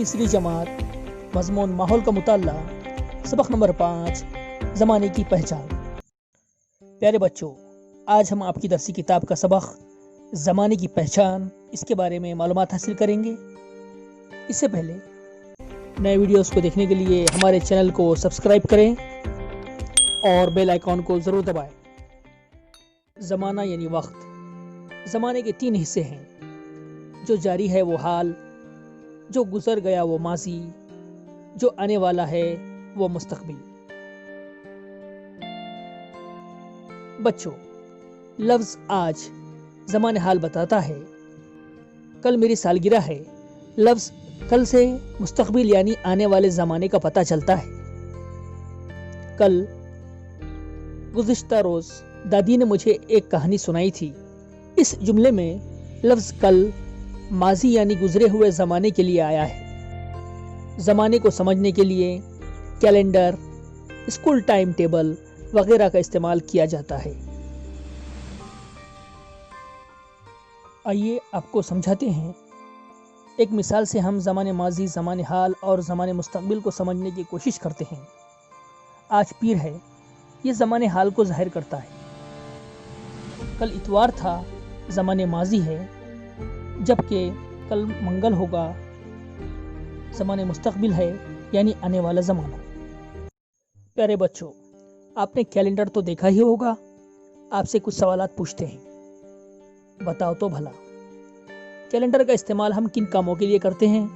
तीसरी जमात मजमून माहौल का मुताला सबक नंबर 5 ज़माने की पहचान। प्यारे बच्चों, आज हम आपकी दरसी किताब का सबक ज़माने की पहचान इसके बारे में मालूमात हासिल करेंगे। इससे पहले नए वीडियोस को देखने के लिए हमारे चैनल को सब्सक्राइब करें और बेल आइकॉन को ज़रूर दबाएं। ज़माना यानी वक्त। ज़माने के 3 हिस्से हैं, जो जारी है वो हाल, जो गुजर गया वो माजी, जो आने वाला है वो मुस्तकबिल। बच्चों, लफ्ज़ आज ज़माने हाल बताता है। कल मेरी सालगिरह है। लफ्ज़ कल से मुस्तकबिल यानी आने वाले ज़माने का पता चलता है। कल गुज़िश्ता रोज़ दादी ने मुझे एक कहानी सुनाई थी। इस जुमले में लफ्ज़ कल माजी यानी गुजरे हुए ज़माने के लिए आया है। ज़माने को समझने के लिए कैलेंडर, स्कूल टाइम टेबल वगैरह का इस्तेमाल किया जाता है। आइए आपको समझाते हैं। एक मिसाल से हम ज़माने माजी, ज़माने हाल और ज़माने मुस्तकबिल को समझने की कोशिश करते हैं। आज पीर है, ये ज़माने हाल को ज़ाहिर करता है। कल इतवार था, ज़माने माजी है, जबकि कल मंगल होगा, ज़माने मुस्तकबिल है यानी आने वाला ज़माना। प्यारे बच्चों, आपने कैलेंडर तो देखा ही होगा। आपसे कुछ सवालात पूछते हैं, बताओ तो भला कैलेंडर का इस्तेमाल हम किन कामों के लिए करते हैं?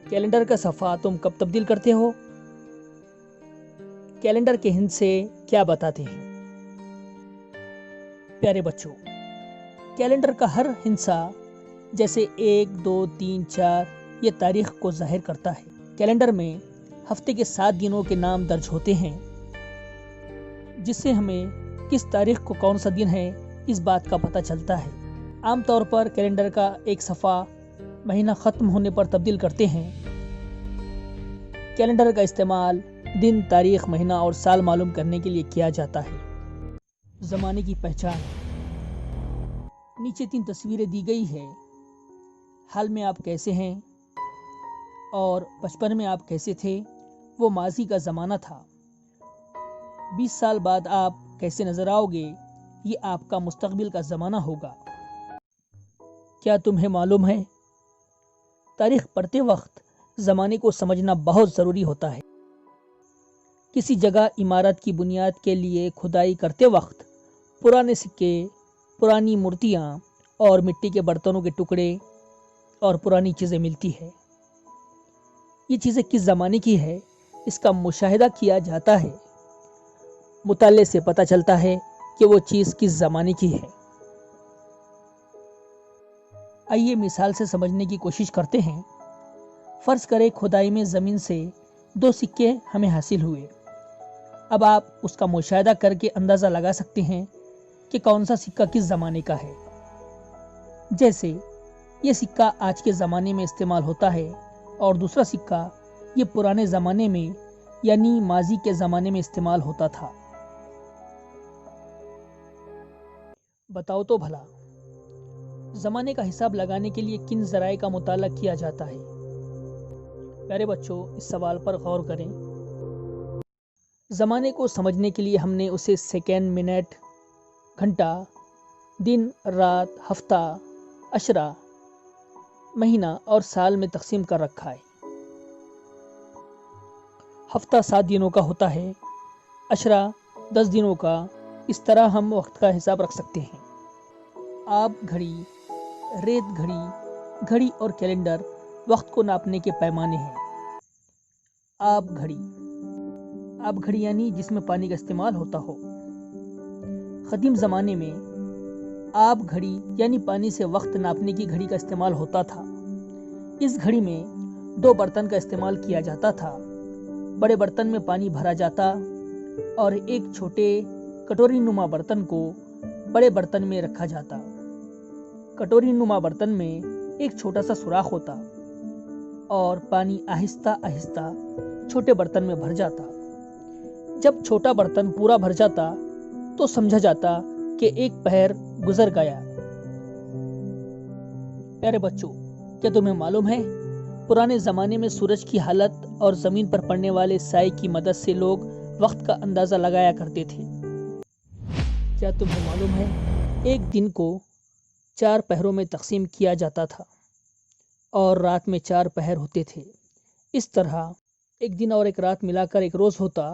कैलेंडर का सफ़ा तुम कब तब्दील करते हो? कैलेंडर के हिंद से क्या बताते हैं? प्यारे बच्चों, कैलेंडर का हर हिस्सा जैसे 1, 2, 3, 4 ये तारीख को ज़ाहिर करता है। कैलेंडर में हफ्ते के 7 दिनों के नाम दर्ज होते हैं, जिससे हमें किस तारीख को कौन सा दिन है इस बात का पता चलता है। आमतौर पर कैलेंडर का एक सफ़ा महीना ख़त्म होने पर तब्दील करते हैं। कैलेंडर का इस्तेमाल दिन, तारीख, महीना और साल मालूम करने के लिए किया जाता है। ज़माने की पहचान। नीचे 3 तस्वीरें दी गई है। हाल में आप कैसे हैं और बचपन में आप कैसे थे, वो माजी का ज़माना था। 20 साल बाद आप कैसे नज़र आओगे, ये आपका मुस्तकबिल का ज़माना होगा। क्या तुम्हें मालूम है, तारीख पढ़ते वक्त ज़माने को समझना बहुत ज़रूरी होता है। किसी जगह इमारत की बुनियाद के लिए खुदाई करते वक्त पुराने सिक्के, पुरानी मूर्तियाँ और मिट्टी के बर्तनों के टुकड़े और पुरानी चीज़ें मिलती है। ये चीज़ें किस ज़माने की है, इसका मुशाहिदा किया जाता है। मुताले से पता चलता है कि वो चीज़ किस ज़माने की है। आइए मिसाल से समझने की कोशिश करते हैं। फ़र्ज़ करें खुदाई में ज़मीन से 2 सिक्के हमें हासिल हुए। अब आप उसका मुशाहिदा करके अंदाज़ा लगा सकते हैं कि कौन सा सिक्का किस ज़माने का है। जैसे ये सिक्का आज के ज़माने में इस्तेमाल होता है और दूसरा सिक्का ये पुराने ज़माने में यानी माजी के ज़माने में इस्तेमाल होता था। बताओ तो भला ज़माने का हिसाब लगाने के लिए किन ज़राए का मुताला किया जाता है? प्यारे बच्चों, इस सवाल पर गौर करें। ज़माने को समझने के लिए हमने उसे सेकेंड, मिनट, घंटा, दिन, रात, हफ्ता, अशरा, महीना और साल में तकसीम कर रखा है। हफ्ता 7 दिनों का होता है, अशरा 10 दिनों का। इस तरह हम वक्त का हिसाब रख सकते हैं। आप घड़ी, रेत घड़ी, घड़ी और कैलेंडर वक्त को नापने के पैमाने हैं। आप घड़ी यानी जिसमें पानी का इस्तेमाल होता हो। क़दीम ज़माने में आप घड़ी यानी पानी से वक्त नापने की घड़ी का इस्तेमाल होता था। इस घड़ी में 2 बर्तन का इस्तेमाल किया जाता था। बड़े बर्तन में पानी भरा जाता और एक छोटे कटोरी नुमा बर्तन को बड़े बर्तन में रखा जाता। कटोरी नुमा बर्तन में एक छोटा सा सुराख होता और पानी आहिस्ता आहिस्ता छोटे बर्तन में भर जाता। जब छोटा बर्तन पूरा भर जाता तो समझा जाता कि एक पहर गुजर गया। प्यारे बच्चों, क्या तुम्हें मालूम है پرانے زمانے میں سورج کی حالت اور زمین پر پڑنے والے سائے کی مدد سے لوگ وقت کا اندازہ لگایا کرتے تھے۔ کیا تمہیں معلوم ہے، ایک دن کو 4 پہروں میں تقسیم کیا جاتا تھا اور رات میں 4 پہر ہوتے تھے۔ اس طرح ایک دن اور ایک رات ملا کر ایک روز ہوتا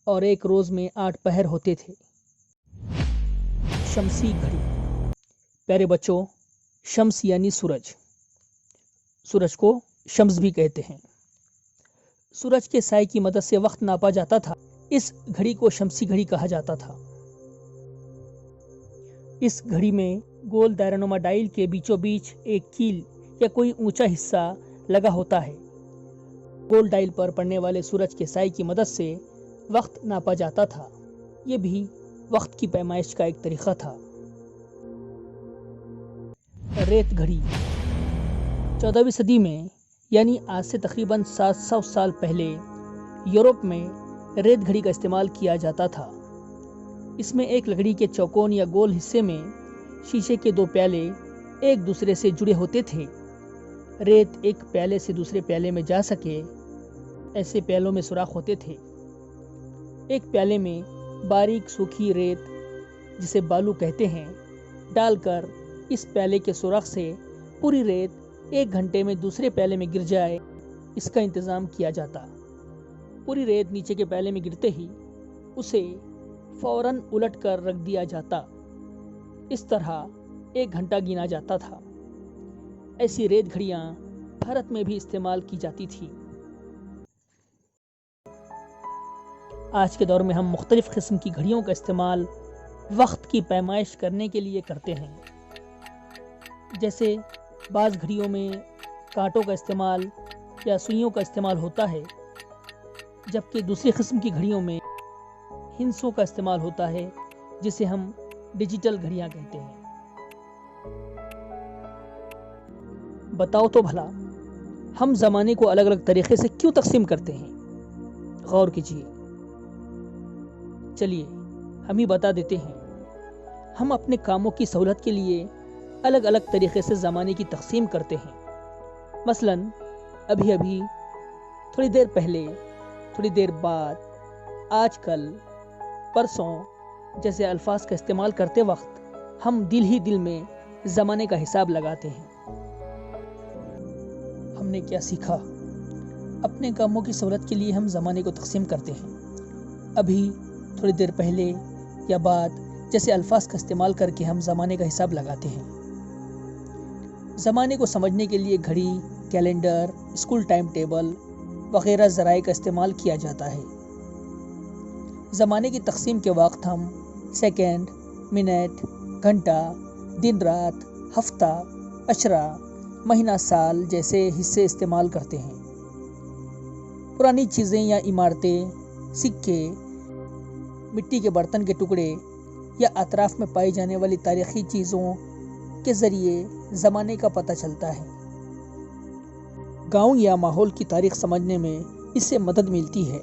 اور ایک روز میں 8 پہر ہوتے تھے۔ شمسی گھڑی۔ پیارے بچوں، شمس یعنی سورج۔ سورج کو شمس بھی کہتے ہیں۔ سورج کے سائے کی مدد سے وقت ناپا جاتا تھا۔ اس گھڑی کو شمسی گھڑی کہا جاتا تھا۔ اس گھڑی میں گول دائرہ نما ڈائل کے بیچوں بیچ ایک کیل یا کوئی اونچا حصہ لگا ہوتا ہے۔ گول ڈائل پر پڑنے والے سورج کے سائے کی مدد سے وقت ناپا جاتا تھا۔ یہ بھی وقت کی پیمائش کا ایک طریقہ تھا۔ ریت گھڑی۔ 14ویں صدی میں یعنی آج سے تقریباً 700 سال پہلے یورپ میں ریت گھڑی کا استعمال کیا جاتا تھا۔ اس میں ایک لکڑی کے چوکون یا گول حصے میں شیشے کے 2 پیالے ایک دوسرے سے جڑے ہوتے تھے۔ ریت ایک پیالے سے دوسرے پیالے میں جا سکے ایسے پیالوں میں سوراخ ہوتے تھے۔ ایک پیالے میں باریک سوکھی ریت، جسے بالو کہتے ہیں، ڈال کر اس پیالے کے سوراخ سے پوری ریت 1 گھنٹے میں دوسرے پیالے میں گر جائے، اس کا انتظام کیا جاتا۔ پوری ریت نیچے کے پیالے میں گرتے ہی اسے فوراً الٹ کر رکھ دیا جاتا۔ اس طرح 1 گھنٹہ گنا جاتا تھا۔ ایسی ریت گھڑیاں بھارت میں بھی استعمال کی جاتی تھی۔ آج کے دور میں ہم مختلف قسم کی گھڑیوں کا استعمال وقت کی پیمائش کرنے کے لیے کرتے ہیں۔ جیسے بعض گھڑیوں میں کانٹوں کا استعمال یا سوئیوں کا استعمال ہوتا ہے، جبکہ دوسری قسم کی گھڑیوں میں ہندسوں کا استعمال ہوتا ہے، جسے ہم ڈیجیٹل گھڑیاں کہتے ہیں۔ بتاؤ تو بھلا، ہم زمانے کو الگ الگ طریقے سے کیوں تقسیم کرتے ہیں؟ غور کیجیے۔ چلیے ہم ہی بتا دیتے ہیں۔ ہم اپنے کاموں کی سہولت کے لیے الگ الگ طریقے سے زمانے کی تقسیم کرتے ہیں۔ مثلاً ابھی تھوڑی دیر پہلے، تھوڑی دیر بعد، آج کل، پرسوں جیسے الفاظ کا استعمال کرتے وقت ہم دل ہی دل میں زمانے کا حساب لگاتے ہیں۔ ہم نے کیا سیکھا؟ اپنے کاموں کی سہولت کے لیے ہم زمانے کو تقسیم کرتے ہیں۔ ابھی، تھوڑی دیر پہلے یا بعد جیسے الفاظ کا استعمال کر کے ہم زمانے کا حساب لگاتے ہیں۔ زمانے کو سمجھنے کے لیے گھڑی، کیلنڈر، اسکول ٹائم ٹیبل وغیرہ ذرائع کا استعمال کیا جاتا ہے۔ زمانے کی تقسیم کے وقت ہم سیکنڈ، منٹ، گھنٹہ، دن رات، ہفتہ، عشرہ، مہینہ، سال جیسے حصے استعمال کرتے ہیں۔ پرانی چیزیں یا عمارتیں، سکے، مٹی کے برتن کے ٹکڑے یا اطراف میں پائی جانے والی تاریخی چیزوں کے ذریعے زمانے کا پتہ چلتا ہے۔ گاؤں یا ماحول کی تاریخ سمجھنے میں اس سے مدد ملتی ہے۔